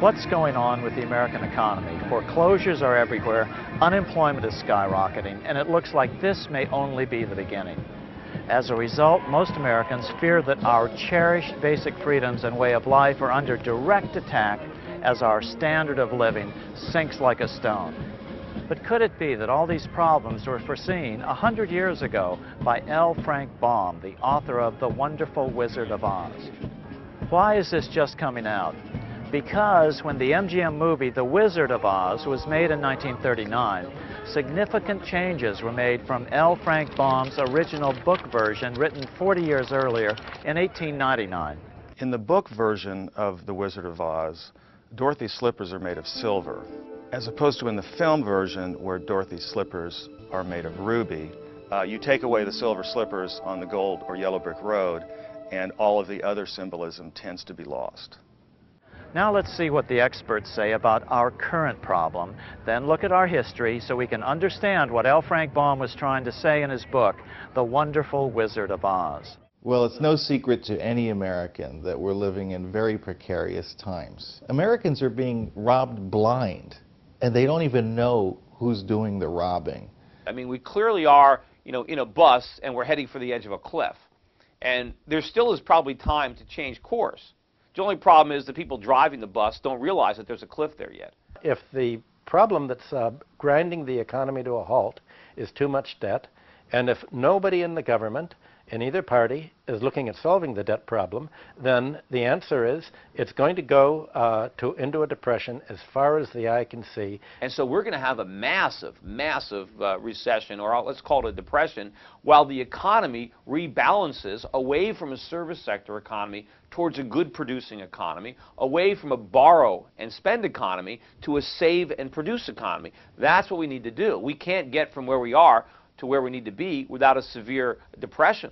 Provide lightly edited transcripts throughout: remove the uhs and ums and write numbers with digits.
What's going on with the American economy? Foreclosures are everywhere, unemployment is skyrocketing, and it looks like this may only be the beginning. As a result, most Americans fear that our cherished basic freedoms and way of life are under direct attack as our standard of living sinks like a stone. But could it be that all these problems were foreseen 100 years ago by L. Frank Baum, the author of The Wonderful Wizard of Oz? Why is this just coming out? Because when the MGM movie The Wizard of Oz was made in 1939, significant changes were made from L. Frank Baum's original book version written 40 years earlier in 1899. In the book version of The Wizard of Oz, Dorothy's slippers are made of silver, as opposed to in the film version where Dorothy's slippers are made of ruby. You take away the silver slippers on the gold or yellow brick road, and all of the other symbolism tends to be lost. Now let's see what the experts say about our current problem, then look at our history so we can understand what L. Frank Baum was trying to say in his book, The Wonderful Wizard of Oz. Well, it's no secret to any American that we're living in very precarious times. Americans are being robbed blind, and they don't even know who's doing the robbing. I mean, we clearly are, in a bus and we're heading for the edge of a cliff. And there still is probably time to change course. The only problem is the people driving the bus don't realize that there's a cliff there yet. If the problem that's grinding the economy to a halt is too much debt, and if nobody in the government, in either party, is looking at solving the debt problem, then the answer is it's going to go into a depression as far as the eye can see. And so we're going to have a massive, massive recession, or let's call it a depression, while the economy rebalances away from a service sector economy towards a good producing economy, away from a borrow and spend economy to a save and produce economy. That's what we need to do. We can't get from where we are to where we need to be without a severe depression.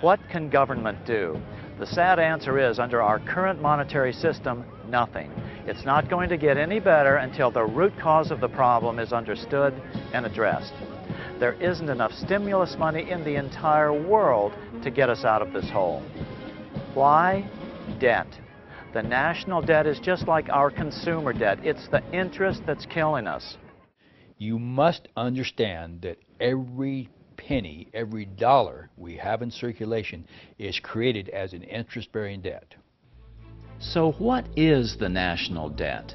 What can government do? The sad answer is, under our current monetary system, nothing. It's not going to get any better until the root cause of the problem is understood and addressed. There isn't enough stimulus money in the entire world to get us out of this hole. Why? Debt. The national debt is just like our consumer debt. It's the interest that's killing us. You must understand that every penny, every dollar we have in circulation is created as an interest-bearing debt. So what is the national debt?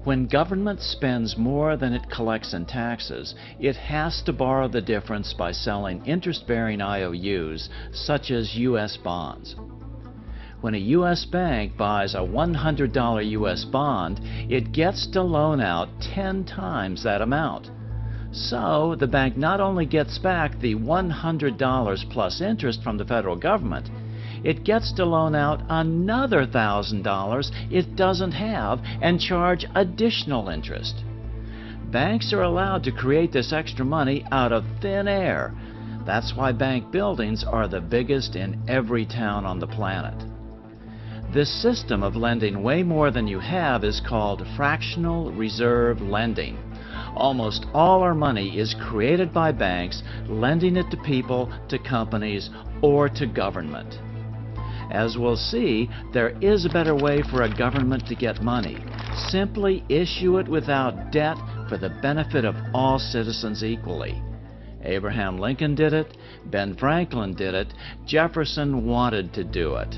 When government spends more than it collects in taxes, it has to borrow the difference by selling interest-bearing IOUs, such as U.S. bonds. When a U.S. bank buys a $100 U.S. bond, it gets to loan out 10 times that amount. So the bank not only gets back the $100 plus interest from the federal government, it gets to loan out another $1,000 it doesn't have and charge additional interest. Banks are allowed to create this extra money out of thin air. That's why bank buildings are the biggest in every town on the planet. This system of lending way more than you have is called fractional reserve lending. Almost all our money is created by banks, lending it to people, to companies, or to government. As we'll see, there is a better way for a government to get money. Simply issue it without debt for the benefit of all citizens equally. Abraham Lincoln did it, Ben Franklin did it, Jefferson wanted to do it.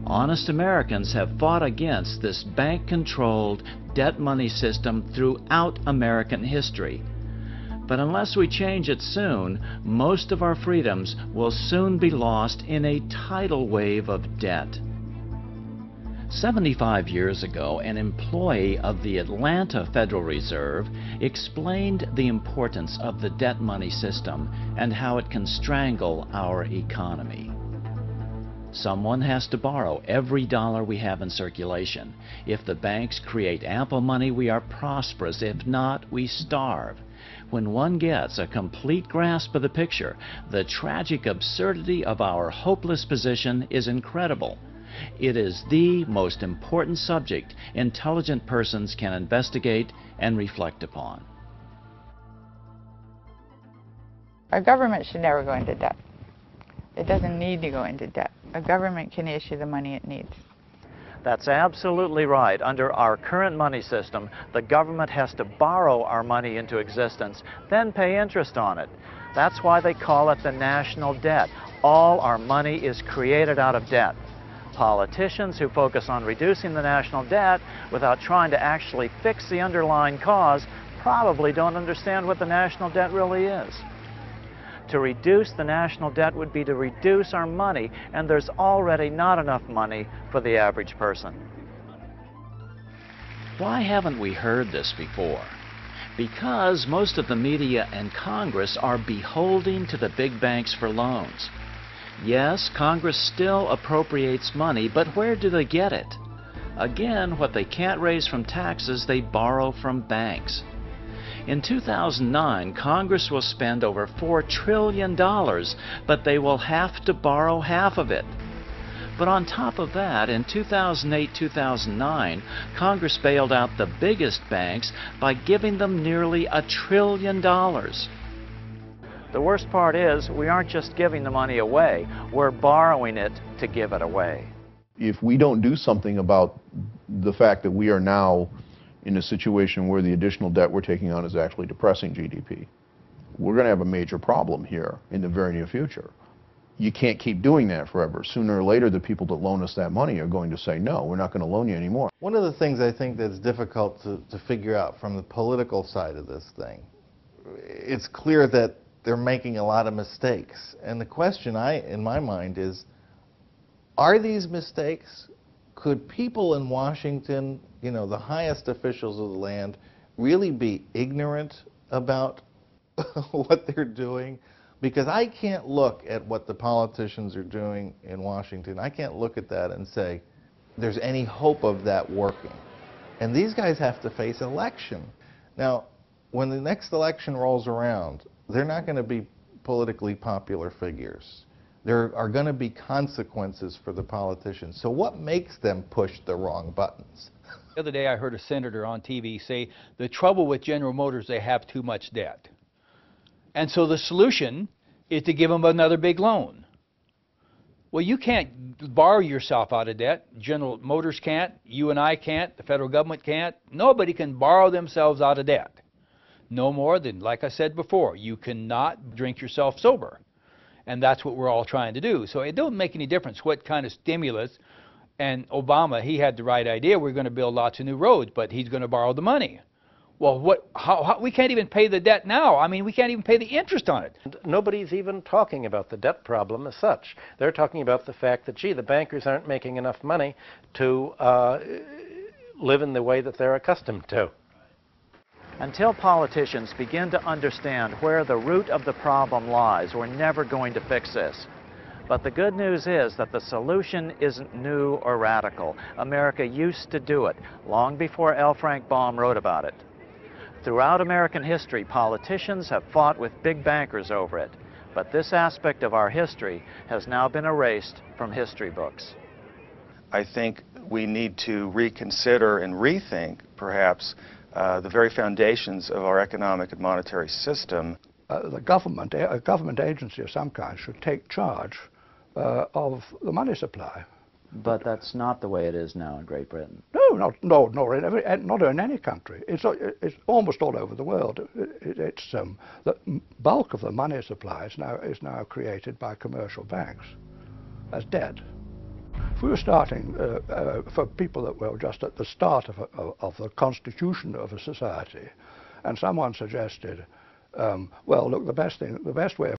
Honest Americans have fought against this bank-controlled debt money system throughout American history. But unless we change it soon, most of our freedoms will soon be lost in a tidal wave of debt. 75 years ago, an employee of the Atlanta Federal Reserve explained the importance of the debt money system and how it can strangle our economy. Someone has to borrow every dollar we have in circulation. If the banks create ample money, we are prosperous. If not, we starve. When one gets a complete grasp of the picture, the tragic absurdity of our hopeless position is incredible. It is the most important subject intelligent persons can investigate and reflect upon. Our government should never go into debt. It doesn't need to go into debt. A government can issue the money it needs. That's absolutely right. Under our current money system, the government has to borrow our money into existence, then pay interest on it. That's why they call it the national debt. All our money is created out of debt. Politicians who focus on reducing the national debt without trying to actually fix the underlying cause probably don't understand what the national debt really is. To reduce the national debt would be to reduce our money, and there's already not enough money for the average person. Why haven't we heard this before? Because most of the media and Congress are beholden to the big banks for loans. Yes, Congress still appropriates money, but where do they get it? Again, what they can't raise from taxes, they borrow from banks. In 2009, Congress will spend over $4 trillion, but they will have to borrow half of it. But on top of that, in 2008-2009, Congress bailed out the biggest banks by giving them nearly $1 trillion. The worst part is, we aren't just giving the money away, we're borrowing it to give it away. If we don't do something about the fact that we are now in a situation where the additional debt we're taking on is actually depressing GDP, we're going to have a major problem here in the very near future. You can't keep doing that forever. Sooner or later, the people that loan us that money are going to say, no, we're not going to loan you anymore. One of the things I think that's difficult to figure out from the political side of this thing, it's clear that they're making a lot of mistakes. And the question in my mind is, are these mistakes? Could people in Washington, you know, the highest officials of the land, really be ignorant about what they're doing? Because I can't look at what the politicians are doing in Washington. I can't look at that and say there's any hope of that working. And these guys have to face election. Now, when the next election rolls around, they're not going to be politically popular figures. There are going to be consequences for the politicians. So what makes them push the wrong buttons? The other day I heard a senator on TV say the trouble with General Motors, they have too much debt. And so the solution is to give them another big loan. Well, you can't borrow yourself out of debt. General Motors can't, you and I can't, the federal government can't. Nobody can borrow themselves out of debt. No more than, like I said before, you cannot drink yourself sober. And that's what we're all trying to do. So it don't make any difference what kind of stimulus. And Obama, he had the right idea. We're going to build lots of new roads, but he's going to borrow the money. Well, how we can't even pay the debt now. I mean, we can't even pay the interest on it. Nobody's even talking about the debt problem as such. They're talking about the fact that, gee, the bankers aren't making enough money to live in the way that they're accustomed to. Until politicians begin to understand where the root of the problem lies, we're never going to fix this. But the good news is that the solution isn't new or radical. America used to do it long before L. Frank Baum wrote about it. Throughout American history, politicians have fought with big bankers over it. But this aspect of our history has now been erased from history books. I think we need to reconsider and rethink, perhaps, the very foundations of our economic and monetary system. The government, a government agency of some kind, should take charge of the money supply. But that's not the way it is now in Great Britain. No, not in any country. It's almost all over the world. The bulk of the money supply is now created by commercial banks as debt. If we were starting for people that were just at the start of the constitution of a society, and someone suggested, well, look, the best way of